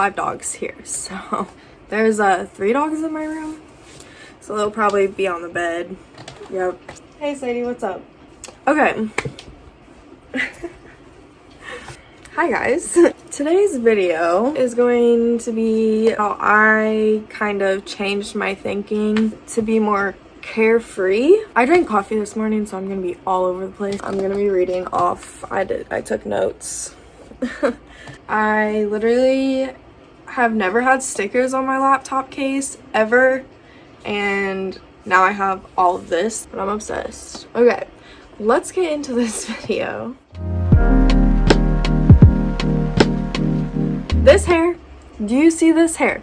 5 dogs here. So there's 3 dogs in my room. So they'll probably be on the bed. Yep. Hey Sadie, what's up? Okay. Hi guys. Today's video is going to be how I kind of changed my thinking to be more carefree. I drank coffee this morning, so I'm gonna be all over the place. I'm gonna be reading off. I took notes. I literally have never had stickers on my laptop case ever, and now I have all of this, but I'm obsessed. Okay, let's get into this video. This hair, do you see this hair?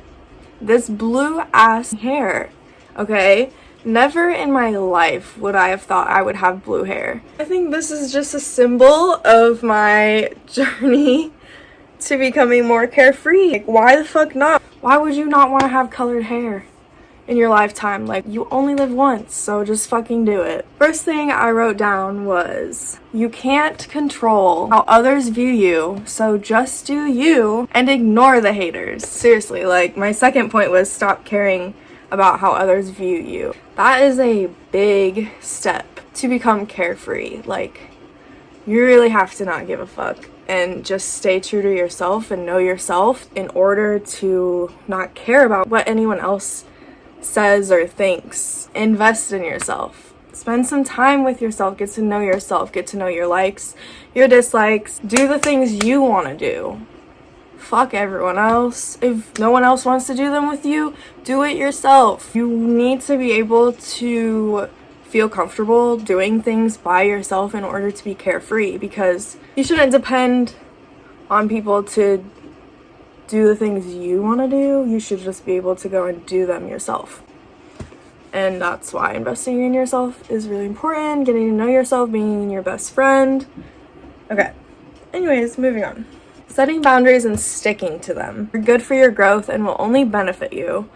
This blue ass hair, okay? Never in my life would I have thought I would have blue hair. I think this is just a symbol of my journey to becoming more carefree. Like, why the fuck not? Why would you not want to have colored hair in your lifetime? Like, you only live once, so just fucking do it. First thing I wrote down was, you can't control how others view you, so just do you and ignore the haters. Seriously, like, my second point was stop caring about how others view you. That is a big step to become carefree. Like, you really have to not give a fuck and just stay true to yourself and know yourself in order to not care about what anyone else says or thinks. Invest in yourself. Spend some time with yourself. Get to know yourself. Get to know your likes, your dislikes. Do the things you want to do. Fuck everyone else. If no one else wants to do them with you, do it yourself. You need to be able to feel comfortable doing things by yourself in order to be carefree, because you shouldn't depend on people to do the things you want to do. You should just be able to go and do them yourself. And that's why investing in yourself is really important. Getting to know yourself, being your best friend. Okay. Anyways, moving on. Setting boundaries and sticking to them are good for your growth and will only benefit you,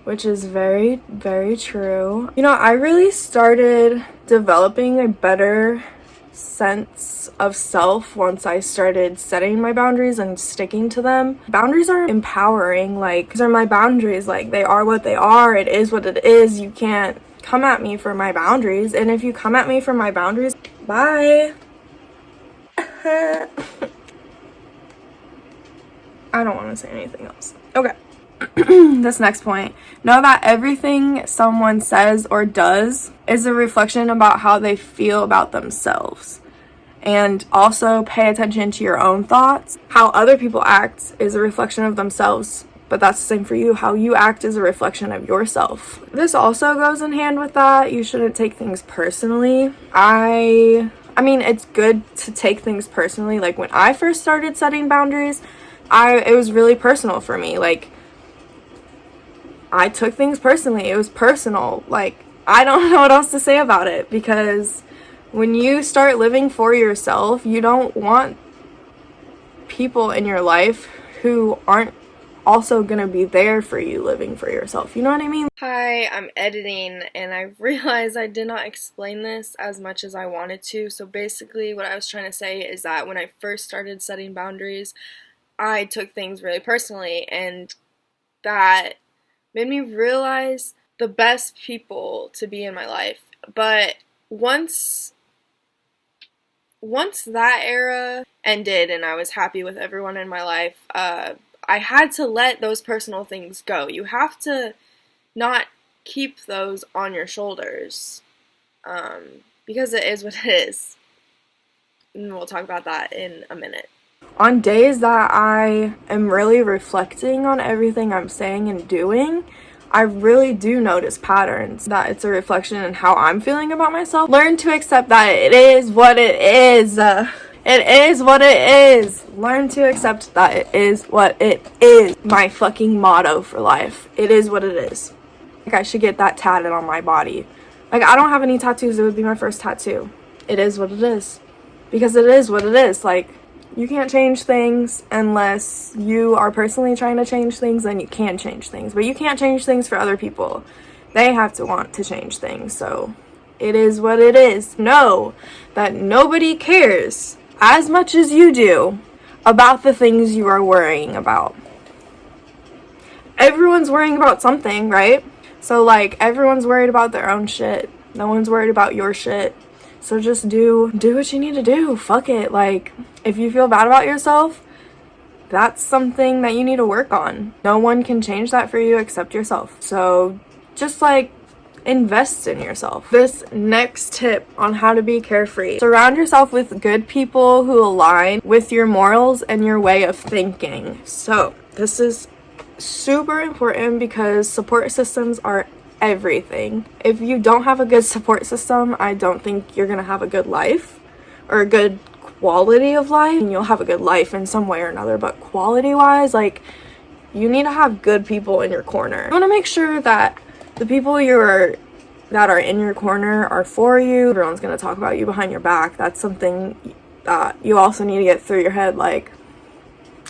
which is very, very true. You know, I really started developing a better sense of self once I started setting my boundaries and sticking to them. Boundaries are empowering. Like, these are my boundaries. Like, they are what they are. It is what it is. You can't come at me for my boundaries. And if you come at me for my boundaries, bye. I don't want to say anything else. Okay. This next point. Know that everything someone says or does is a reflection about how they feel about themselves. And also pay attention to your own thoughts. How other people act is a reflection of themselves, but that's the same for you. How you act is a reflection of yourself. This also goes in hand with that. You shouldn't take things personally. I mean, it's good to take things personally. Like, when I first started setting boundaries, it was really personal for me. Like, I took things personally. It was personal. Like, I don't know what else to say about it, because when you start living for yourself, you don't want people in your life who aren't also gonna be there for you living for yourself. You know what I mean? Hi, I'm editing, and I realized I did not explain this as much as I wanted to. So basically what I was trying to say is that when I first started setting boundaries, I took things really personally, and that made me realize the best people to be in my life. But once that era ended and I was happy with everyone in my life, I had to let those personal things go. You have to not keep those on your shoulders, because it is what it is. And we'll talk about that in a minute. On days that I am really reflecting on everything I'm saying and doing, I really do notice patterns, that it's a reflection in how I'm feeling about myself. Learn to accept that it is what it is. It is what it is. Learn to accept that it is what it is. My fucking motto for life. It is what it is. Like, I should get that tatted on my body. Like, I don't have any tattoos. It would be my first tattoo. It is what it is. Because it is what it is. Like, you can't change things unless you are personally trying to change things. Then you can change things, but you can't change things for other people. They have to want to change things. So it is what it is. Know that nobody cares as much as you do about the things you are worrying about. everyone's worrying about something, right? So like everyone's worried about their own shit. No one's worried about your shit. So just do what you need to do. Fuck it. Like, if you feel bad about yourself, that's something that you need to work on. No one can change that for you except yourself. So just like invest in yourself. This next tip on how to be carefree: surround yourself with good people who align with your morals and your way of thinking. So this is super important because support systems are everything. If you don't have a good support system, I don't think you're gonna have a good life or a good quality of life. And you'll have a good life in some way or another, but quality wise, like, you need to have good people in your corner. You want to make sure that the people that are in your corner are for you. Everyone's gonna talk about you behind your back. That's something that you also need to get through your head. Like,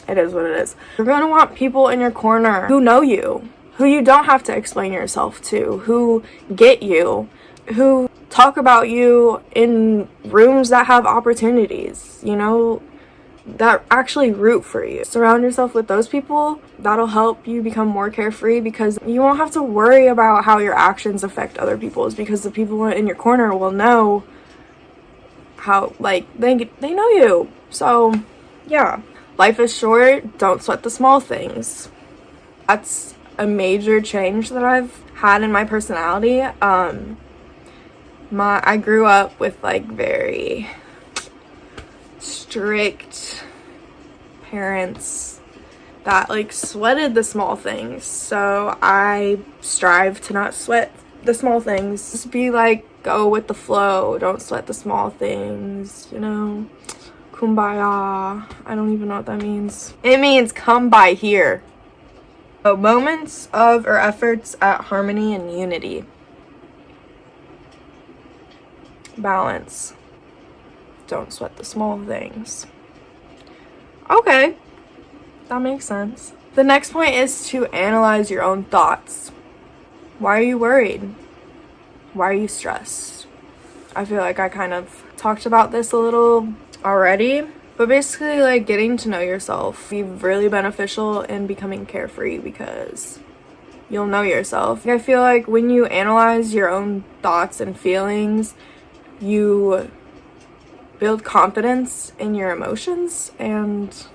it is what it is. You're gonna want people in your corner who know you, who you don't have to explain yourself to, who get you, who talk about you in rooms that have opportunities, you know, that actually root for you. Surround yourself with those people. That'll help you become more carefree because you won't have to worry about how your actions affect other people's, because the people in your corner will know how, like, they know you. So yeah, life is short. Don't sweat the small things. That's a major change that I've had in my personality. I grew up with like very strict parents that like sweated the small things. So I strive to not sweat the small things. Just be like, go with the flow. Don't sweat the small things, you know? Kumbaya. I don't even know what that means. It means come by here. So moments of or efforts at harmony and unity. Balance. Don't sweat the small things. Okay, that makes sense. The next point is to analyze your own thoughts. Why are you worried? Why are you stressed? I feel like I kind of talked about this a little already, but basically, like, getting to know yourself be really beneficial in becoming carefree because you'll know yourself. I feel like when you analyze your own thoughts and feelings, you build confidence in your emotions and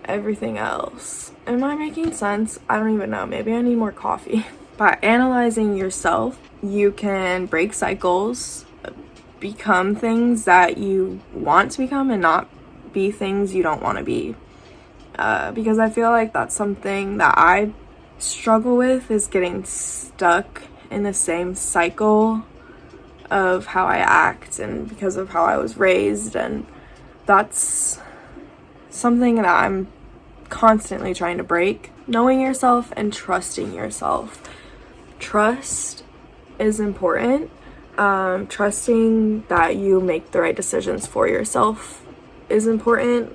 everything else. Am I making sense? I don't even know. Maybe I need more coffee. By analyzing yourself, you can break cycles, become things that you want to become, and not be things you don't want to be. Because I feel like that's something that I struggle with, is getting stuck in the same cycle of how I act and because of how I was raised, and that's something that I'm constantly trying to break. Knowing yourself and trusting yourself. Trust is important. Trusting that you make the right decisions for yourself is important.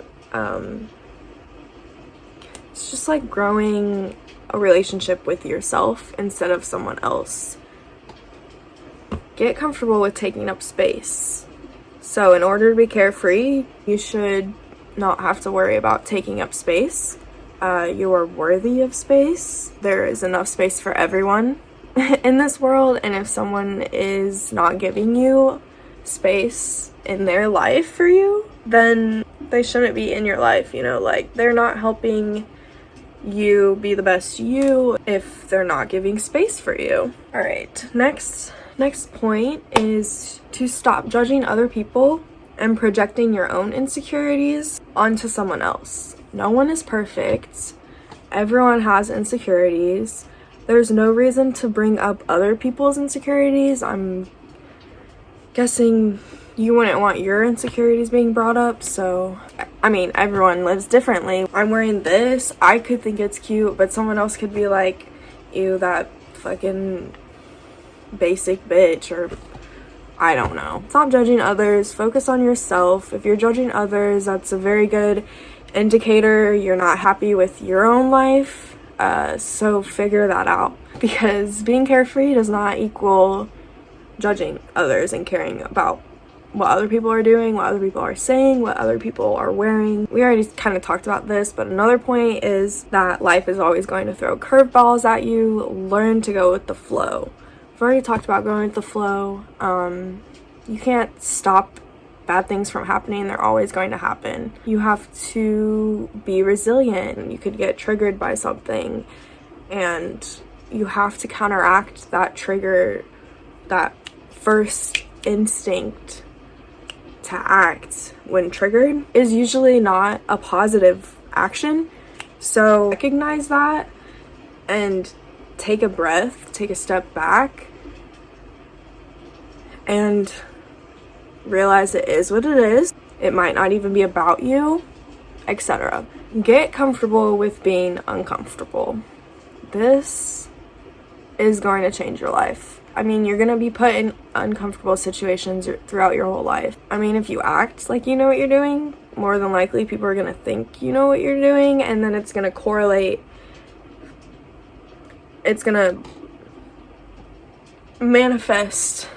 It's just like growing a relationship with yourself instead of someone else. Get comfortable with taking up space. So in order to be carefree, you should not have to worry about taking up space. You are worthy of space. There is enough space for everyone in this world, and if someone is not giving you space in their life for you, then they shouldn't be in your life, you know? Like, they're not helping you be the best you if they're not giving space for you. All right, next point is to stop judging other people and projecting your own insecurities onto someone else. No one is perfect. Everyone has insecurities. There's no reason to bring up other people's insecurities. I'm guessing you wouldn't want your insecurities being brought up, so I mean, everyone lives differently. I'm wearing this, I could think it's cute, but someone else could be like, ew, that fucking basic bitch, or I don't know. Stop judging others, focus on yourself. If you're judging others, that's a very good indicator you're not happy with your own life. So figure that out, because being carefree does not equal judging others and caring about what other people are doing, what other people are saying, what other people are wearing. We already kind of talked about this, but another point is that life is always going to throw curveballs at you. Learn to go with the flow. I've already talked about going with the flow. You can't stop bad things from happening. They're always going to happen. You have to be resilient. You could get triggered by something, and you have to counteract that trigger, that first instinct to act when triggered is usually not a positive action. So recognize that and take a breath, take a step back, and realize it is what it is. It might not even be about you, etc. Get comfortable with being uncomfortable. This is going to change your life. I mean, you're going to be put in uncomfortable situations throughout your whole life. I mean, if you act like you know what you're doing, more than likely people are going to think you know what you're doing, and then it's going to correlate. It's going to manifest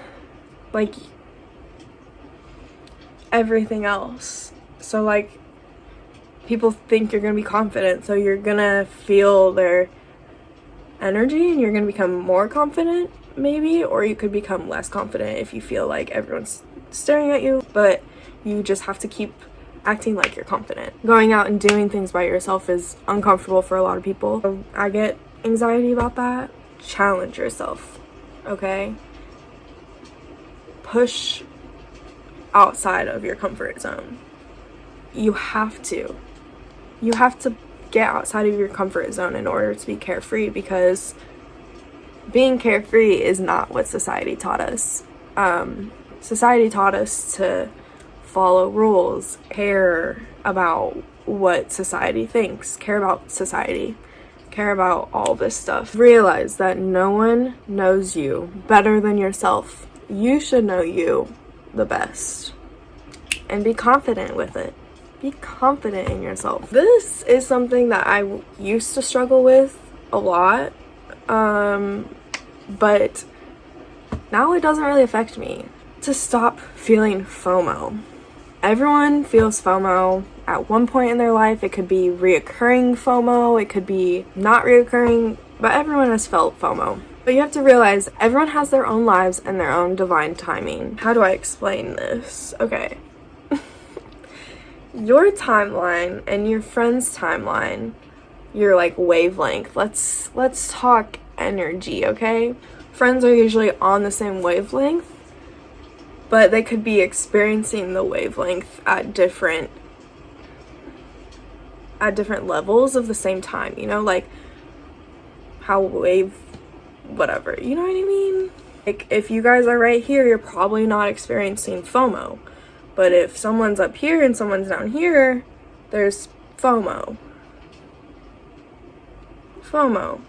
like everything else. So like, people think you're going to be confident, so you're going to feel their energy and you're going to become more confident, maybe, or you could become less confident if you feel like everyone's staring at you. But you just have to keep acting like you're confident. Going out and doing things by yourself is uncomfortable for a lot of people. I get anxiety about that. Challenge yourself, okay? Push outside of your comfort zone. You have to get outside of your comfort zone in order to be carefree, because being carefree is not what society taught us. Society taught us to follow rules, care about what society thinks, care about society, care about all this stuff. Realize that no one knows you better than yourself. You should know you the best, and be confident with it. Be confident in yourself. This is something that I used to struggle with a lot, but now it doesn't really affect me. To stop feeling FOMO. Everyone feels FOMO at one point in their life. It could be reoccurring FOMO, it could be not reoccurring, but everyone has felt FOMO. But you have to realize everyone has their own lives and their own divine timing. How do I explain this? Okay. Your timeline and your friend's timeline, your like wavelength. Let's talk energy, okay? Friends are usually on the same wavelength, but they could be experiencing the wavelength at different levels of the same time, you know, like how whatever, you know what I mean? Like, if you guys are right here, you're probably not experiencing FOMO. But if someone's up here and someone's down here, there's FOMO. FOMO.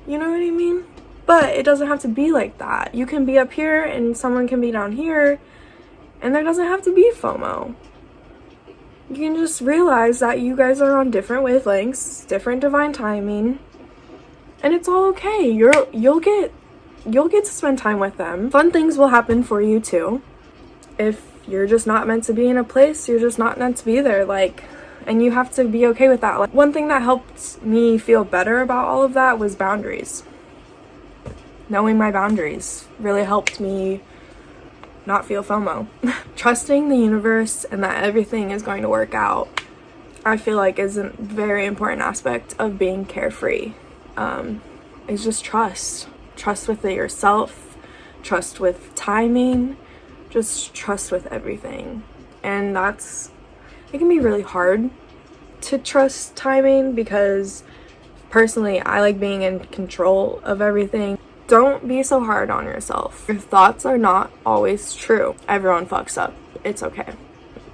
You know what I mean? But it doesn't have to be like that. You can be up here and someone can be down here, and there doesn't have to be FOMO. You can just realize that you guys are on different wavelengths, different divine timing, and it's all okay. You'll get to spend time with them. Fun things will happen for you too. If you're just not meant to be in a place, you're just not meant to be there, like, and you have to be okay with that. Like, one thing that helped me feel better about all of that was boundaries. Knowing my boundaries really helped me not feel FOMO. Trusting the universe and that everything is going to work out, I feel like, is a very important aspect of being carefree. It's just trust with it yourself, trust with timing, just trust with everything. And it can be really hard to trust timing, because personally I like being in control of everything. Don't be so hard on yourself. Your thoughts are not always true. Everyone fucks up. It's okay.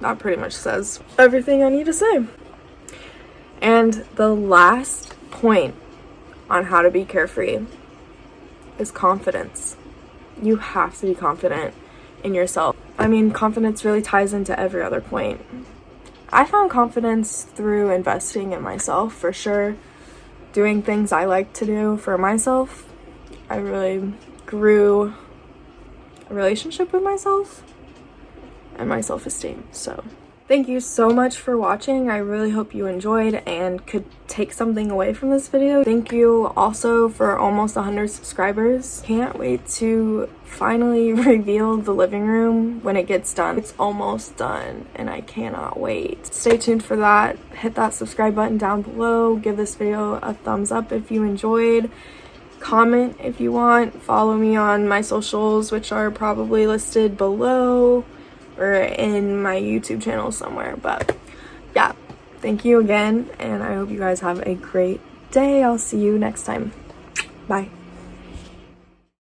That pretty much says everything I need to say. And the last point on how to be carefree is confidence. You have to be confident in yourself. I mean, confidence really ties into every other point. I found confidence through investing in myself, for sure. Doing things I like to do for myself. I really grew a relationship with myself. and my self-esteem. So thank you so much for watching. I really hope you enjoyed and could take something away from this video. Thank you also for almost 100 subscribers. Can't wait to finally reveal the living room when it gets done. It's almost done and I cannot wait. Stay tuned for that. Hit that subscribe button down below. Give this video a thumbs up if you enjoyed. Comment if you want. Follow me on my socials, which are probably listed below or in my YouTube channel somewhere. But yeah, thank you again, and I hope you guys have a great day. I'll see you next time. Bye.